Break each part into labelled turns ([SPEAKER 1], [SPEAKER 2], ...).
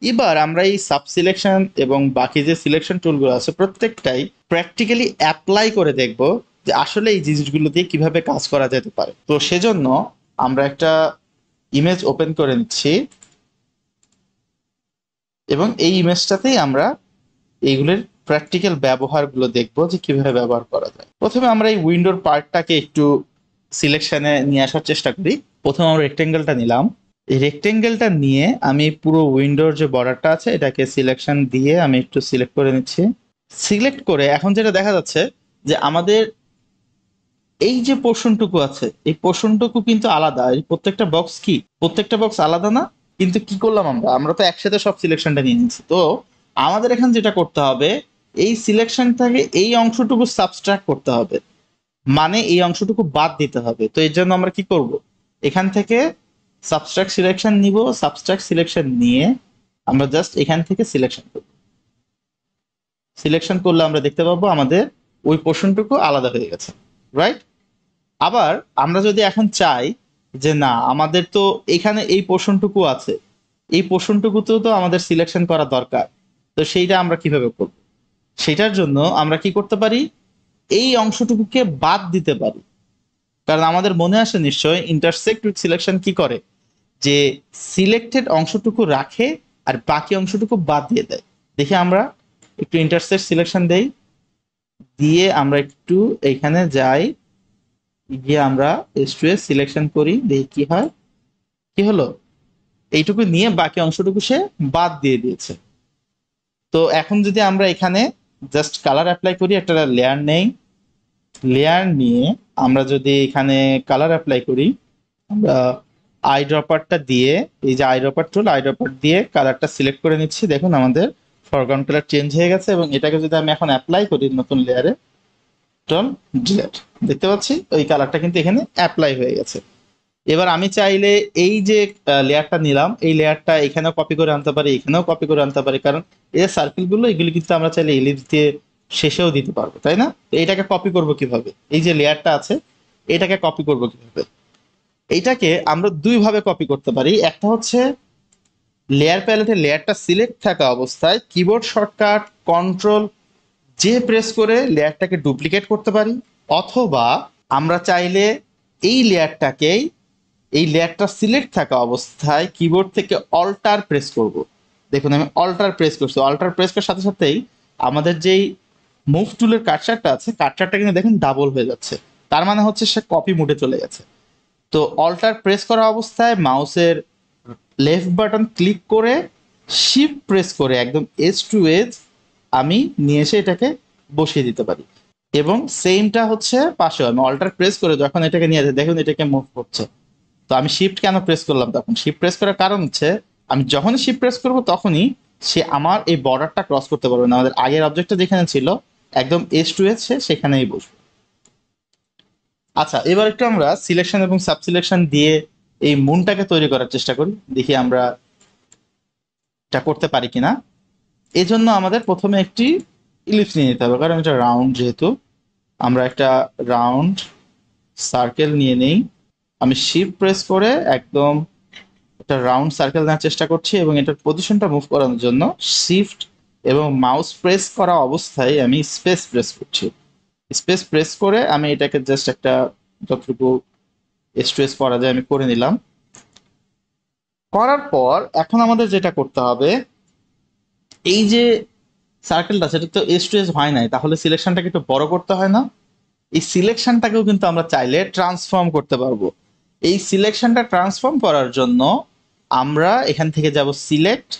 [SPEAKER 1] এবার আমরা এই সাব সিলেকশন এবং বাকি যে সিলেকশন টুলগুলো আছে প্রত্যেকটাই প্র্যাকটিক্যালি অ্যাপ্লাই করে দেখব যে আসলে এই জিনিসগুলো দিয়ে কিভাবে কাজ করা যেতে পারে। তো সেজন্য আমরা একটা ইমেজ ওপেন করে নিচ্ছি এবং এই ইমেজটাতেই আমরা এইগুলোর প্র্যাকটিক্যাল ব্যবহারগুলো দেখব যে কিভাবে ব্যবহার করা যায়। প্রথমে আমরা এই উইন্ডোর পার্টটাকে একটু সিলেকশনে নিয়ে আসার চেষ্টা করি। প্রথমে আমরা রেক্টেঙ্গেলটা নিলাম। এই রেক্টেঙ্গেলটা নিয়ে আমি পুরো উইন্ডোর যে বর্ডারটা আছে এটাকে সিলেকশন দিয়ে আমি একটু সিলেক্ট করে নিচ্ছি। সিলেক্ট করে এখন যেটা দেখা যাচ্ছে যে আমাদের এই যে পোর্শনটুকু আছে এই পোর্শনটুকু কিন্তু আলাদা। এই প্রত্যেকটা বক্স কি প্রত্যেকটা বক্স আলাদা না? কিন্তু কি করলাম আমরা আমরা তো একসাথে সব সিলেকশনটা নিয়ে নিচ্ছি। তো আমাদের এখানে যেটা করতে হবে এই সিলেকশন থেকে এই অংশটুকু সাবস্ট্রাক্ট করতে হবে, মানে এই অংশটুকু বাদ দিতে হবে। তো এর জন্য আমরা কি করব, এখান থেকে সাবস্ট্রাক্ট সিলেকশন নিব। সাবস্ট্রাক্ট সিলেকশন নিয়ে আমরা জাস্ট এখান থেকে সিলেকশন করব। সিলেকশন করলে আমরা দেখতে পাবো আমাদের ওই পোর্শনটুকু আলাদা হয়ে গেছে, রাইট? আবার আমরা যদি এখন চাই যে না আমাদের তো এখানে এই পোর্শনটুকু আছে, এই পোর্শনটুকুতেও তো আমাদের সিলেকশন করা দরকার। তো সেইটা আমরা কিভাবে করব? সেটার জন্য আমরা কি করতে পারি, এই অংশটুকুকে বাদ দিতে পারি। কারণ আমাদের মনে আসে নিশ্চয়ই ইন্টারসেক্ট উইথ সিলেকশন কি করে, যে সিলেক্টেড অংশটুকু রাখে আর বাকি অংশটুকু বাদ দিয়ে দেয়। দেখি আমরা একটু ইন্টারসেক্ট সিলেকশন দেই, দিয়ে আমরা একটু এইখানে যাই, গিয়ে আমরা এস টু এস সিলেকশন করি, দেখি কি হয়। কি হলো, এইটুকু নিয়ে বাকি অংশটুকু সে বাদ দিয়ে দিয়েছে। তো এখন যদি আমরা এখানে জাস্ট কালার অ্যাপ্লাই করি, একটা লেয়ার নেই, লেয়ার নিয়ে আমরা যদি এখানে কালার অ্যাপ্লাই করি, আমরা আই ড্রপারটা দিয়ে, এই যে I dropper tool, I dropper দিয়ে কালারটা সিলেক্ট করে নিচ্ছি। দেখুন আমাদের ফরগ্রাউন্ড কালার চেঞ্জ হয়ে গেছে এবং এটাকে যদি আমি এখন অ্যাপ্লাই করি নতুন লেয়ারে, টোন ডিলেট, দেখতে পাচ্ছি ওই কালারটা কিন্তু এখানে অ্যাপ্লাই হয়ে গেছে। এবার আমি চাইলে এই যে লেয়ারটা নিলাম এই লেয়ারটা এখানেও কপি করে আনতে পারি, এখানেও কপি করে আনতে পারি, কারণ এই সার্কেলগুলো এগুলি কিন্তু আমরা চাইলে এলিপস দিয়ে শেষেও দিতে পারবো, তাই না? তো এইটাকে কপি করব কিভাবে, এই যে লেয়ারটা আছে এটাকে কপি করব কিভাবে? এইটাকে আমরা দুই ভাবে কপি করতে পারি। একটা হচ্ছে লেয়ার প্যালেটে লেয়ারটা সিলেক্ট থাকা অবস্থায় কিবোর্ড শর্টকাট কন্ট্রোল যে প্রেস করে লেয়ারটাকে ডুপ্লিকেট করতে পারি, অথবা আমরা চাইলে এই লেয়ারটাকেই, এই লেয়ারটা সিলেক্ট থাকা অবস্থায় কিবোর্ড থেকে অল্টার প্রেস করব। দেখুন আমি অল্টার প্রেস করছি, অল্টার প্রেস করার সাথে সাথেই আমাদের যেই মুভ টুলের কাটচারটা আছে কাটচারটা কিন্তু দেখুন ডাবল হয়ে যাচ্ছে, তার মানে হচ্ছে সে কপি মুডে চলে গেছে। তো অল্টার প্রেস করা অবস্থায় মাউসের লেফট বাটন ক্লিক করে শিফট প্রেস করে একদম এজ টু এজ আমি নিয়ে এসে এটাকে বসিয়ে দিতে পারি। এবং সেমটা হচ্ছে পাশেও আমি অল্টার প্রেস করে যখন এটাকে নিয়ে যাই দেখুন এটাকে মুভ করছে। তো আমি শিফট কেন প্রেস করলাম, তখন শিফট প্রেস করার কারণ হচ্ছে আমি যখনই শিফট প্রেস করব তখনই সে আমার এই বর্ডারটা ক্রস করতে পারবে না। আমাদের আগের অবজেক্টটা যেখানে ছিল একদম এজ টু এজ সে সেখানেই বসবে। আচ্ছা এবার একটু আমরা সিলেকশন এবং সাব সিলেকশন দিয়ে এই মুনটাকে তৈরি করার চেষ্টা করি, দেখি আমরা এটা করতে পারি কিনা। এই জন্য আমাদের প্রথমে একটি ইলিপস নিয়ে নিতে হবে, কারণ এটা রাউন্ড যেহেতু। আমরা একটা রাউন্ড সার্কেল নিয়ে নেই, আমি শিফট প্রেস করে একদম একটা রাউন্ড সার্কেল নেওয়ার চেষ্টা করছি এবং এটার পজিশনটা মুভ করানোর জন্য শিফট এবং মাউস প্রেস করা অবস্থায় আমি স্পেস প্রেস করছি। স্পেস প্রেস করে আমি এটাকে জাস্ট একটা যতটুকু স্ট্রেস করা যায় আমি করে নিলাম। করার পর এখন আমাদের যেটা করতে হবে, এই যে সার্কেলটা সেটা তো স্ট্রেস হয় নাই, তাহলে সিলেকশনটাকে একটু বড় করতে হয় না? এই সিলেকশনটাকেও কিন্তু আমরা চাইলে ট্রান্সফর্ম করতে পারবো। এই সিলেকশনটা ট্রান্সফর্ম করার জন্য আমরা এখান থেকে যাব সিলেক্ট,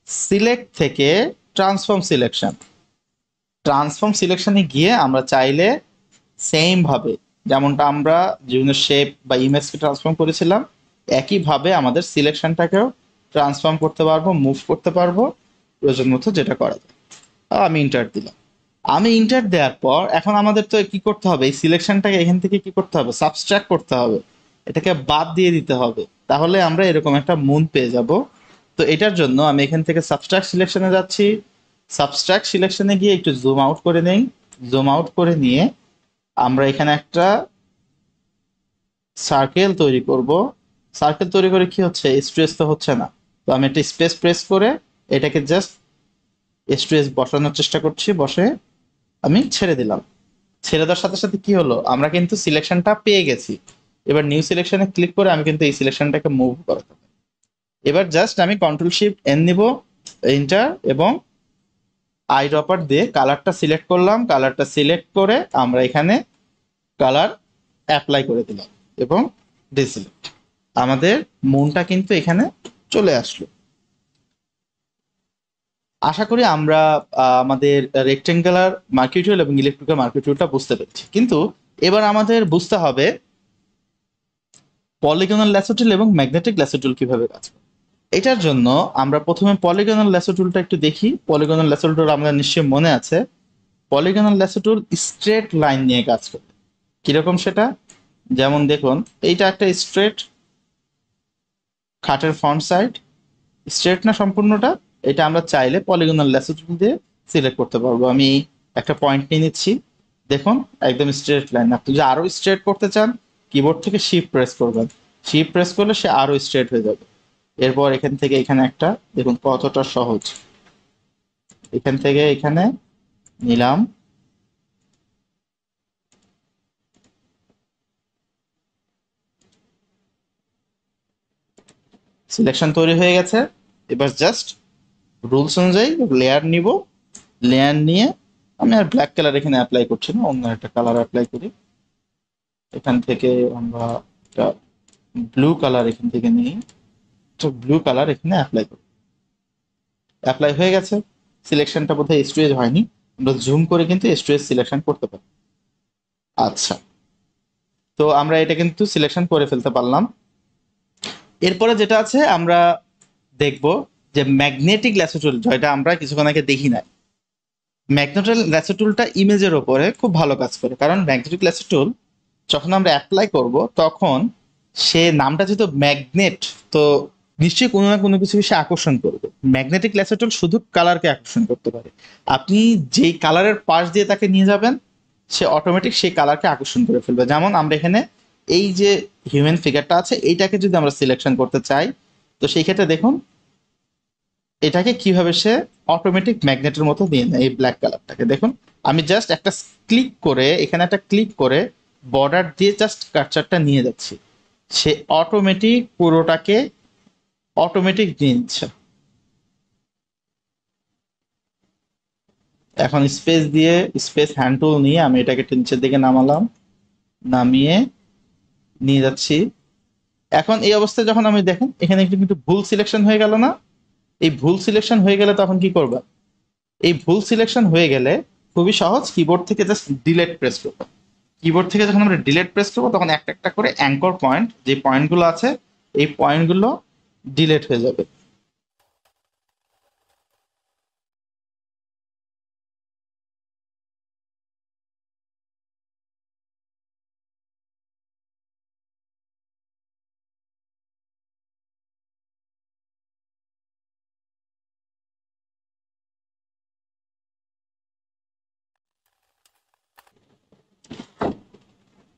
[SPEAKER 1] সিলেক্ট থেকে ট্রান্সফর্ম সিলেকশন। ট্রান্সফর্ম সিলেকশনে গিয়ে আমরা চাইলে সেম ভাবে যেমনটা আমরা বিভিন্ন শেপ বা ইমেজকে ট্রান্সফর্ম করেছিলাম একইভাবে আমাদের সিলেকশনটাকেও ট্রান্সফর্ম করতে পারবো, মুভ করতে পারবো প্রয়োজন মতো যেটা করা যায়। আমি ইন্টার দিলাম। আমি ইন্টার দেওয়ার পর এখন আমাদের তো কি করতে হবে, এই সিলেকশনটাকে এখান থেকে কি করতে হবে, সাবস্ট্রাক্ট করতে হবে, এটাকে বাদ দিয়ে দিতে হবে, তাহলে আমরা এরকম একটা মুন পেয়ে যাব। তো এটার জন্য আমি এখান থেকে সাবস্ট্রাক্ট সিলেকশনে যাচ্ছি। সাবস্ট্রাক্ট সিলেকশনে গিয়ে একটু জুম আউট করে নেই, জুম আউট করে নিয়ে আমরা এখানে একটা সার্কেল তৈরি করব। সার্কেল তৈরি করে কি হচ্ছে, স্ট্রেস তো হচ্ছে না, তো আমি একটা স্পেস প্রেস করে এটাকে জাস্ট এস টু এস বসানোর চেষ্টা করছি, বসে আমি ছেড়ে দিলাম। ছেড়ে দেওয়ার সাথে সাথে কি হলো, আমরা কিন্তু সিলেকশনটা পেয়ে গেছি। এবার নিউ সিলেকশনে ক্লিক করে আমি কিন্তু এই সিলেকশনটাকে মুভ করাতে পারি। এবার জাস্ট আমি কন্ট্রোল শিফট এন নিব, এন্টার, এবং আই ড্রপার দিয়ে কালারটা সিলেক্ট করলাম। কালারটা সিলেক্ট করে আমরা এখানে কালার অ্যাপ্লাই করে দিলাম এবং ডিসিলেক্ট। আমাদের মুনটা কিন্তু এখানে চলে আসলো। আশা করি আমরা আমাদের রেক্টেঙ্গুলার মার্কিউটিউল এবং ইলেকট্রিক্যাল মার্কিউটিউলটা বুঝতে পেরেছি। কিন্তু এবার আমাদের বুঝতে হবে পলিগনাল ল্যাসো টুল এবং ম্যাগনেটিক ল্যাসো টুল কিভাবে কাজ করে। এটার জন্য আমরা প্রথমে পলিগনাল ল্যাসো টুলটা একটু দেখি। পলিগনাল ল্যাসো টুল আমাদের নিশ্চয়ই মনে আছে। পলিগনাল ল্যাসো টুল স্ট্রেট লাইন নিয়ে কাজ করে। কিরকম সেটা, যেমন দেখুন এইটা একটা স্ট্রেট খাটের ফ্রন্ট সাইড, স্ট্রেট না সম্পূর্ণটা, এটা আমরা চাইলে পলিগনাল ল্যাসো টুল দিয়ে সিলেক্ট করতে পারবো। আমি একটা পয়েন্ট নিয়ে নিচ্ছি, দেখুন একদম স্ট্রেট লাইন। আপনি যদি আরো স্ট্রেট করতে চান কিবোর্ড থেকে শিফট প্রেস করবেন, শিফট প্রেস করলে সে আরো স্ট্রেট হয়ে যাবে। এরপর এখান থেকে এখানে একটা, দেখুন কতটা সহজ, এখান থেকে এখানে নিলাম, সিলেকশন তৈরি হয়ে গেছে। এবার জাস্ট রুলস অনুযায়ী লেয়ার নিব, লেয়ার নিয়ে আমি আর ব্ল্যাক কালার এখানে অ্যাপ্লাই করছি না, অন্য একটা কালার অ্যাপ্লাই করি। এখান থেকে আমরা একটা ব্লু কালার এখান থেকে নিই, তো ব্লু কালার এখানে অ্যাপ্লাই করি। অ্যাপ্লাই হয়ে গেছে। সিলেকশনটা বোধহয় স্ট্রেজ হয়নি, আমরা জুম করে কিন্তু স্ট্রেজ সিলেকশন করতে পারি। আচ্ছা, তো আমরা এটা কিন্তু সিলেকশন করে ফেলতে পারলাম। এরপরে যেটা আছে আমরা দেখব যে ম্যাগনেটিক ল্যাসো টুল, যেটা আমরা কিছুক্ষণ আগে দেখি না। ম্যাগনেটিক ল্যাসো টুলটা ইমেজের ওপরে খুব ভালো কাজ করে, কারণ ম্যাগনেটিক ল্যাসো টুল যখন আমরা অ্যাপ্লাই করব তখন সে নামটা যেহেতু ম্যাগনেট, তো নিশ্চয়ই কোনো না কোনো কিছু সে আকর্ষণ করবে। ম্যাগনেটিক ল্যাসো টুল শুধু কালারকে আকর্ষণ করতে পারে। আপনি যেই কালারের পাশ দিয়ে তাকে নিয়ে যাবেন সে অটোমেটিক সেই কালারকে আকর্ষণ করে ফেলবে। যেমন আমরা এখানে এই যে হিউম্যান ফিগারটা আছে এইটাকে যদি আমরা সিলেকশন করতে চাই, তো সেই ক্ষেত্রে দেখুন এটাকে কিভাবে সে অটোমেটিক ম্যাগনেটের মতো দিয়ে নেয়। এই ব্ল্যাক কালারটাকে দেখুন, আমি জাস্ট একটা ক্লিক করে, এখানে একটা ক্লিক করে বর্ডার দিয়ে জাস্ট কার্সারটা নিয়ে যাচ্ছি, সে অটোমেটিক পুরোটাকে অটোমেটিক দিয়ে নিচ্ছে। এখন স্পেস দিয়ে, স্পেস হ্যান্ড টুল নিয়ে আমি এটাকে একটু নিচের দিকে নামালাম, নামিয়ে নিয়ে যাচ্ছি। এখন এই অবস্থায় যখন আমি দেখেন এখানে একটু কিন্তু ভুল সিলেকশন হয়ে গেল না? এই ভুল সিলেকশন হয়ে গেলে তখন কি করবা? এই ভুল সিলেকশন হয়ে গেলে খুবই সহজ, কিবোর্ড থেকে জাস্ট ডিলেট প্রেস করবো। কিবোর্ড থেকে যখন আমরা ডিলেট প্রেস করবো তখন একটা একটা করে অ্যাঙ্কর পয়েন্ট, যে পয়েন্টগুলো আছে এই পয়েন্টগুলো ডিলেট হয়ে যাবে।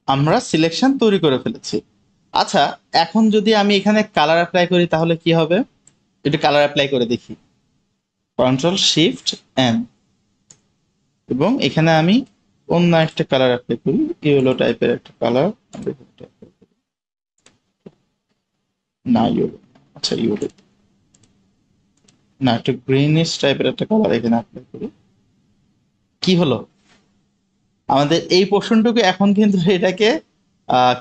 [SPEAKER 1] আমরা সিলেকশন তৈরি করে ফেলেছি। আচ্ছা, এখন যদি আমি এখানে কালার অ্যাপ্লাই করি তাহলে কি হবে? একটু কালার অ্যাপ্লাই করে দেখি। কন্ট্রোল শিফট এন, এবং এখানে আমি অন্য একটা কালার অ্যাপ্লাই করি, ইয়েলো টাইপের একটা কালার। না ইয়েলো, আচ্ছা ইয়েলো না, একটু গ্রিনিশ টাইপের একটা কালার এখানে অ্যাপ্লাই করি। কি হলো, আমাদের এই পোর্শনটুকু এখন কিন্তু এটাকে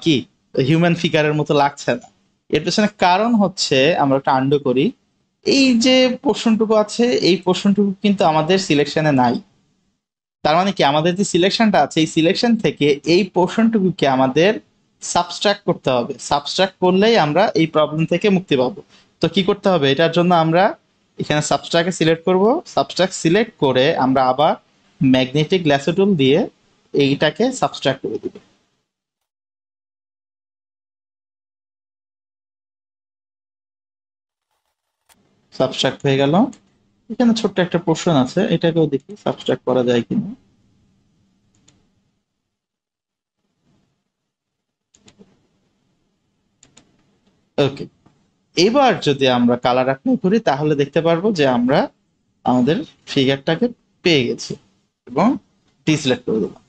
[SPEAKER 1] কি হিউম্যান ফিগারের মতো লাগছে না। এর পেছনে কারণ হচ্ছে, আমরা একটা আন্ডু করি, এই যে পোর্শনটুকু আছে এই পোর্শনটুকু কিন্তু আমাদের সিলেকশনে নাই। তার মানে কি, আমাদের যে সিলেকশনটা আছে এই সিলেকশন থেকে এই পোর্শনটুকুকে আমাদের সাবস্ট্রাক্ট করতে হবে। সাবস্ট্রাক্ট করলেই আমরা এই প্রবলেম থেকে মুক্তি পাবো। তো কি করতে হবে, এটার জন্য আমরা এখানে সাবস্ট্রাক্টে সিলেক্ট করব। সাবস্ট্রাক্ট সিলেক্ট করে আমরা আবার ম্যাগনেটিক ল্যাসো টুল দিয়ে এইটাকে সাবস্ট্রাক্ট করে দিব। সাবস্ট্রাক্ট হয়ে গেল। এখানে ছোট্ট একটা পোর্শন আছে, এটাকেও দেখি সাবস্ট্রাক্ট করা যায় কিনা। ওকে, এবার যদি আমরা কালার অ্যাপ্লাই করি তাহলে দেখতে পারবো যে আমরা আমাদের ফিগারটাকে পেয়ে গেছি এবং ডিসিলেক্ট করে দিলাম।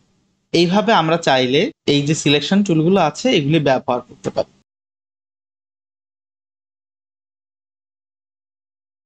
[SPEAKER 1] এইভাবে আমরা চাইলে এই যে সিলেকশন টুলগুলো আছে এগুলি ব্যবহার করতে পারি।